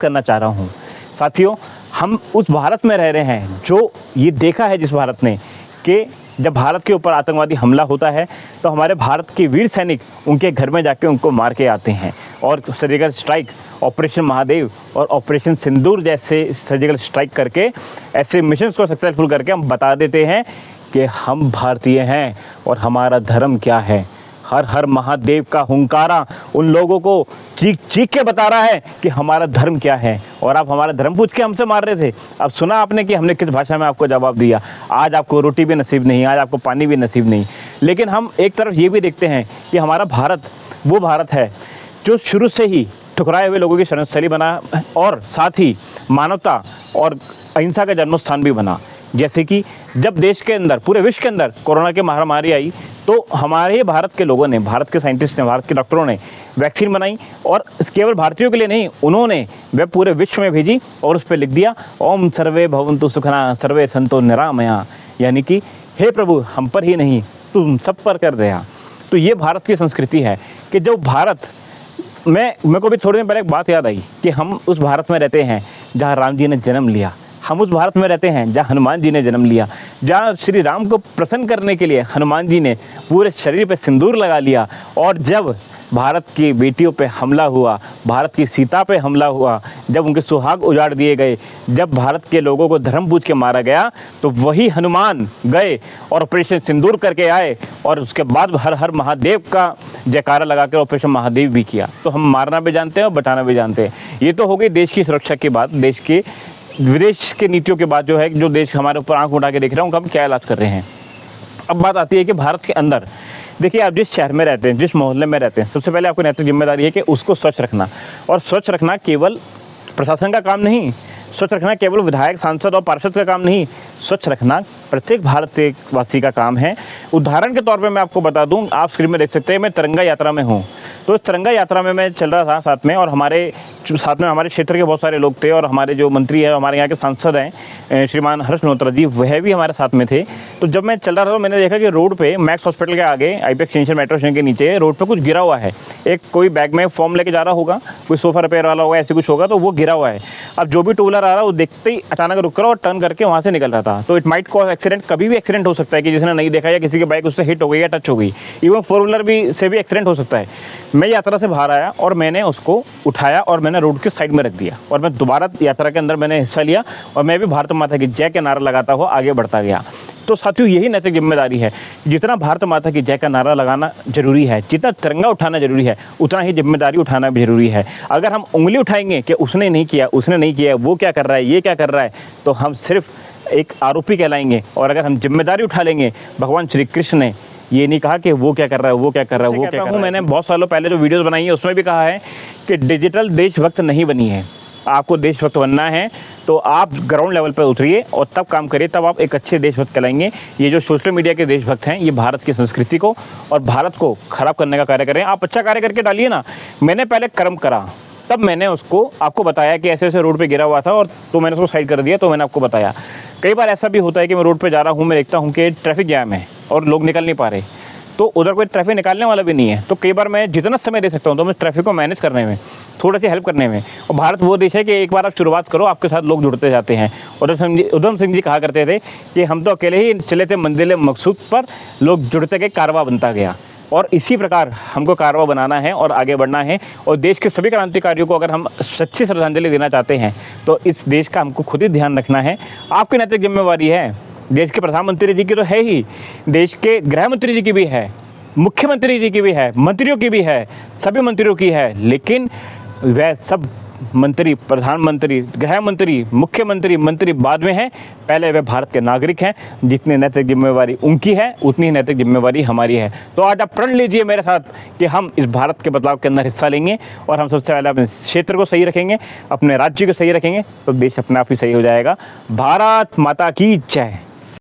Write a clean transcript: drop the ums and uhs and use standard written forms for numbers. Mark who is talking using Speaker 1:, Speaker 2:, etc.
Speaker 1: करना चाह रहा हूँ। साथियों, हम उस भारत में रह रहे हैं जो ये देखा है, जिस भारत ने कि जब भारत के ऊपर आतंकवादी हमला होता है तो हमारे भारत के वीर सैनिक उनके घर में जाके उनको मार के आते हैं। और सर्जिकल स्ट्राइक, ऑपरेशन महादेव और ऑपरेशन सिंदूर जैसे सर्जिकल स्ट्राइक करके ऐसे मिशंस को सक्सेसफुल करके हम बता देते हैं कि हम भारतीय हैं और हमारा धर्म क्या है। हर हर महादेव का हुंकारा उन लोगों को चीख चीख के बता रहा है कि हमारा धर्म क्या है। और आप हमारा धर्म पूछ के हमसे मार रहे थे। अब सुना आपने कि हमने किस भाषा में आपको जवाब दिया। आज आपको रोटी भी नसीब नहीं, आज आपको पानी भी नसीब नहीं। लेकिन हम एक तरफ ये भी देखते हैं कि हमारा भारत वो भारत है जो शुरू से ही ठुकराए हुए लोगों की शरणस्थली बना और साथ ही मानवता और अहिंसा का जन्मस्थान भी बना। जैसे कि जब देश के अंदर, पूरे विश्व के अंदर कोरोना की महामारी आई तो हमारे भारत के लोगों ने, भारत के साइंटिस्ट ने, भारत के डॉक्टरों ने वैक्सीन बनाई और केवल भारतीयों के लिए नहीं, उन्होंने वह पूरे विश्व में भेजी और उस पर लिख दिया ओम सर्वे भवन्तु सुखिनः सर्वे सन्तु निरामया, यानी कि हे प्रभु हम पर ही नहीं तुम सब पर कर दया। तो ये भारत की संस्कृति है कि जो भारत मेरे को भी थोड़े दिन पहले एक बात याद आई कि हम उस भारत में रहते हैं जहाँ राम जी ने जन्म लिया। हम उस भारत में रहते हैं जहाँ हनुमान जी ने जन्म लिया, जहाँ श्री राम को प्रसन्न करने के लिए हनुमान जी ने पूरे शरीर पे सिंदूर लगा लिया। और जब भारत की बेटियों पे हमला हुआ, भारत की सीता पे हमला हुआ, जब उनके सुहाग उजाड़ दिए गए, जब भारत के लोगों को धर्म पूछ के मारा गया, तो वही हनुमान गए और ऑपरेशन सिंदूर करके आए और उसके बाद हर हर महादेव का जयकारा लगा कर ऑपरेशन महादेव भी किया। तो हम मारना भी जानते हैं और बचाना भी जानते हैं। ये तो हो गई देश की सुरक्षा की बात, देश के विदेश के नीतियों के बाद जो है, जो देश हमारे ऊपर आंख उठा के देख रहे हैं उनका हम क्या इलाज कर रहे हैं। अब बात आती है कि भारत के अंदर देखिए, आप जिस शहर में रहते हैं, जिस मोहल्ले में रहते हैं, सबसे पहले आपको नैतिक जिम्मेदारी है कि उसको स्वच्छ रखना। और स्वच्छ रखना केवल प्रशासन का काम नहीं, स्वच्छ रखना केवल विधायक, सांसद और पार्षद का काम नहीं, स्वच्छ रखना प्रत्येक भारतवासी का काम है। उदाहरण के तौर पे मैं आपको बता दूं, आप स्क्रीन में देख सकते हैं मैं तिरंगा यात्रा में हूं। तो इस तिरंगा यात्रा में मैं चल रहा था साथ में, और हमारे साथ में हमारे क्षेत्र के बहुत सारे लोग थे और हमारे जो मंत्री हैं, हमारे यहाँ के सांसद हैं श्रीमान हर्ष मल्होत्रा जी, वह भी हमारे साथ में थे। तो जब मैं चल रहा था तो मैंने देखा कि रोड पे मैक्स हॉस्पिटल के आगे आईपीएक्स एक्सटेंशन मेट्रो स्टेशन के नीचे रोड पे कुछ गिरा हुआ है। एक कोई बैग में फॉर्म लेके जा रहा होगा, कोई सोफा रिपेयर वाला होगा, ऐसे कुछ होगा, तो वो गिरा हुआ है। अब जो भी टू व्हीलर आ रहा है वो देखते ही अचानक रुक रहा और टर्न करके वहाँ से निकल रहा था। तो इट माइट कॉज एक्सीडेंट, कभी भी एक्सीडेंट हो सकता है कि जिसने नहीं देखा या किसी की बाइक उससे हिट हो गई या टच हो गई। इवन फोर व्हीलर भी से भी एक्सीडेंट हो सकता है। मैं यात्रा से बाहर आया और मैंने उसको उठाया और मैंने रोड के साइड में रख दिया और मैं दोबारा यात्रा के अंदर मैंने हिस्सा लिया और मैं भी भारत माता की जय का नारा लगाता हुआ आगे बढ़ता गया। तो साथियों, यही नैतिक जिम्मेदारी है। जितना भारत माता की जय का नारा लगाना जरूरी है, जितना तिरंगा उठाना जरूरी है, उतना ही जिम्मेदारी उठाना भी जरूरी है। अगर हम उंगली उठाएंगे कि उसने नहीं किया, उसने नहीं किया, वो क्या कर रहा है, ये क्या कर रहा है, तो हम सिर्फ एक आरोपी कहलाएंगे। और अगर हम जिम्मेदारी उठा लेंगे, भगवान श्री कृष्ण ने ये नहीं कहा कि वो क्या कर रहा है, वो क्या कर रहा है, वो क्या कर रहा है। मैंने बहुत सालों पहले जो वीडियोस बनाई है उसमें भी कहा है कि डिजिटल देशभक्त नहीं बनी है। आपको देशभक्त बनना है तो आप ग्राउंड लेवल पर उतरिए और तब काम करिए, तब आप एक अच्छे देशभक्त कहलाएंगे। ये जो सोशल मीडिया के देशभक्त हैं, ये भारत की संस्कृति को और भारत को खराब करने का कार्य कर रहे हैं। आप अच्छा कार्य करके डालिए ना। मैंने पहले कर्म करा, तब मैंने उसको आपको बताया कि ऐसे ऐसे रोड पे गिरा हुआ था और तो मैंने उसको साइड कर दिया, तो मैंने आपको बताया। कई बार ऐसा भी होता है कि मैं रोड पे जा रहा हूँ, मैं देखता हूँ कि ट्रैफिक जैम है और लोग निकल नहीं पा रहे, तो उधर कोई ट्रैफिक निकालने वाला भी नहीं है। तो कई बार मैं जितना समय दे सकता हूँ तो मैं ट्रैफिक को मैनेज करने में, थोड़ा सी हेल्प करने में। और भारत वो देश है कि एक बार आप शुरुआत करो, आपके साथ लोग जुड़ते जाते हैं। उधम सिंह जी कहा करते थे कि हम तो अकेले ही चले थे मंजिल मकसूद पर, लोग जुड़ते गए, कारवां बनता गया। और इसी प्रकार हमको कारवां बनाना है और आगे बढ़ना है। और देश के सभी क्रांतिकारियों को अगर हम सच्ची श्रद्धांजलि देना चाहते हैं तो इस देश का हमको खुद ही ध्यान रखना है। आपकी नैतिक जिम्मेवारी है, देश के प्रधानमंत्री जी की तो है ही, देश के गृह मंत्री जी की भी है, मुख्यमंत्री जी की भी है, मंत्रियों की भी है, सभी मंत्रियों की है। लेकिन वह सब मंत्री, प्रधानमंत्री, गृह मंत्री, मुख्यमंत्री, मंत्री बाद में हैं। पहले वे भारत के नागरिक हैं। जितनी नैतिक जिम्मेवारी उनकी है उतनी ही नैतिक जिम्मेवारी हमारी है। तो आज आप प्रण लीजिए मेरे साथ कि हम इस भारत के बदलाव के अंदर हिस्सा लेंगे और हम सबसे पहले अपने क्षेत्र को सही रखेंगे, अपने राज्य को सही रखेंगे, तो देश अपने आप ही सही हो जाएगा। भारत माता की जय।